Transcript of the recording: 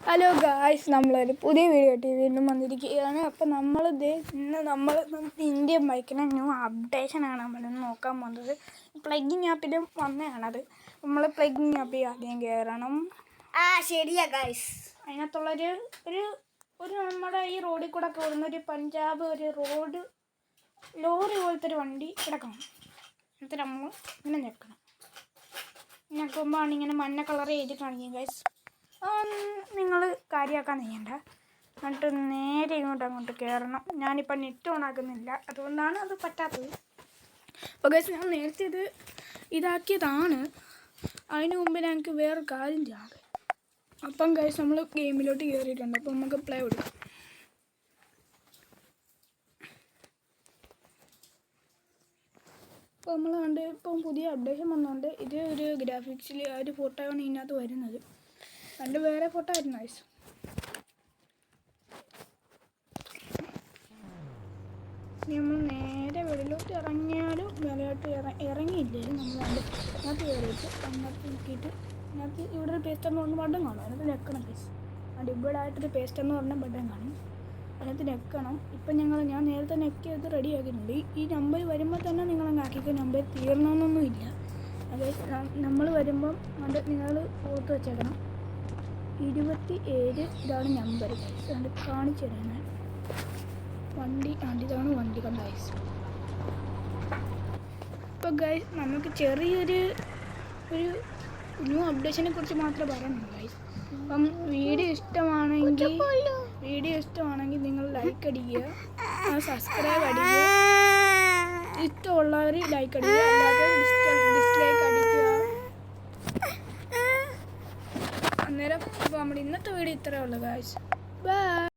Hello guys, നമ്മളൊരു പുതിയ video ആയിട്ട് വീണ്ടും വന്നിരിക്കുകയാണ്. അപ്പോൾ ഇന്ന് നമ്മൾ ഇന്ത്യൻ ബൈക്കിന് ന്യൂ അപ്ഡേഷനാണ് നമ്മളിന്ന് നോക്കാൻ പോകുന്നത്. പ്ലഗിങ് ആപ്പിലും വന്നതാണത്. നമ്മൾ പ്ലഗിങ് ആപ്പിൽ ആദ്യം കയറണം. ശരിയാ ഗായ്സ്. അതിനകത്തുള്ളൊരു ഒരു നമ്മുടെ ഈ റോഡിൽ കൂടെ ഒക്കെ വരുന്നൊരു പഞ്ചാബ് ഒരു ലോറി പോലത്തെ ഒരു വണ്ടി കിടക്കണം. എന്നിട്ട് നമ്മൾ ഇങ്ങനെ ഞെക്കണം. ഞെക്കുമ്പോൾ ഇങ്ങനെ മഞ്ഞ കളർ എഴുതി കാണിക്കും ഗായ്സ്. നിങ്ങൾ കാര്യമാക്കാൻ ചെയ്യണ്ട. എന്നിട്ട് നേരെ അങ്ങോട്ട് കയറണം. ഞാനിപ്പോൾ നെറ്റ് ഓൺ ആക്കുന്നില്ല, അതുകൊണ്ടാണ് അത് പറ്റാത്തത്. അപ്പോൾ ഗൈസ്, ഞാൻ നേരത്തെ ഇതാക്കിയതാണ്. അതിന് മുമ്പ് ഞങ്ങൾക്ക് വേറെ കാര്യം ചെയ്യാം. അപ്പം ഗൈസ്, നമ്മൾ ഗെയിമിലോട്ട് കയറിയിട്ടുണ്ട്. അപ്പോൾ നമുക്ക് പ്ലേ കൊടുക്കാം. അപ്പോൾ നമ്മൾ കണ്ട് ഇപ്പം പുതിയ അപ്ഡേഷൻ വന്നുകൊണ്ട് ഇത് ഒരു ഗ്രാഫിക്സിൽ ആ ഒരു ഫോട്ടോയാണ് ഇതിനകത്ത് വരുന്നത്. പണ്ട് വേറെ ഫോട്ടോ ആയിരുന്നു ഗൈസ്. നമ്മൾ നേരെ വെളിയിലോട്ട് ഇറങ്ങിയാലും മേലോട്ട് ഇറങ്ങിയില്ലേലും നമ്മൾ അതിനകത്ത് കയറിയിട്ട് അതിനകത്ത് നോക്കിയിട്ട് അതിനകത്ത് ഇവിടെ ഒരു പേസ്റ്റ് എന്ന് പറഞ്ഞ ബട്ടൺ കാണും. അതിനകത്ത് ഞെക്കണം ഗൈസ്. അടിപൊളിയായിട്ടൊരു പേസ്റ്റ് എന്ന് പറഞ്ഞ ബട്ടൺ കാണും. അതിനകത്ത് ഞെക്കണം. ഇപ്പം ഞാൻ നേരത്തെ നെക്കിയത് റെഡി ആക്കിയിട്ടുണ്ട്. ഈ നമ്പർ വരുമ്പോൾ തന്നെ നിങ്ങളങ്ങ് ആക്കിക്കോ. നമ്പർ തീർന്നൊന്നുമില്ല. അത് നമ്മൾ വരുമ്പം അത് നിങ്ങൾ ഓർത്ത് വെച്ചേക്കണം. 27 ഇതാണ് നമ്പർ ഗൈസ്. അതുകൊണ്ട് കാണിച്ചു തരാൻ വണ്ടി ഇതാണ് വണ്ടി കണ്ട ഗൈസ്. ഇപ്പോൾ ഗൈസ്, നമുക്ക് ചെറിയൊരു ന്യൂ അപ്ഡേഷനെ കുറിച്ച് മാത്രമേ പറയാനുള്ളൂ ഗൈസ്. അപ്പം വീഡിയോ ഇഷ്ടമാണെങ്കിൽ നിങ്ങൾ ലൈക്ക് അടിക്കുക, സബ്സ്ക്രൈബ് അടിക്കുക. ഇഷ്ടമുള്ളവർ ലൈക്ക് അടിക്കുക, അല്ലാതെ ഡിസ്ലൈക്ക് അടിക്കുക. അന്നേരം ഇപ്പോൾ നമ്മുടെ ഇന്നത്തെ വീഡിയോ ഇത്രയേ ഉള്ളൂ ഗൈസ്. ബൈ.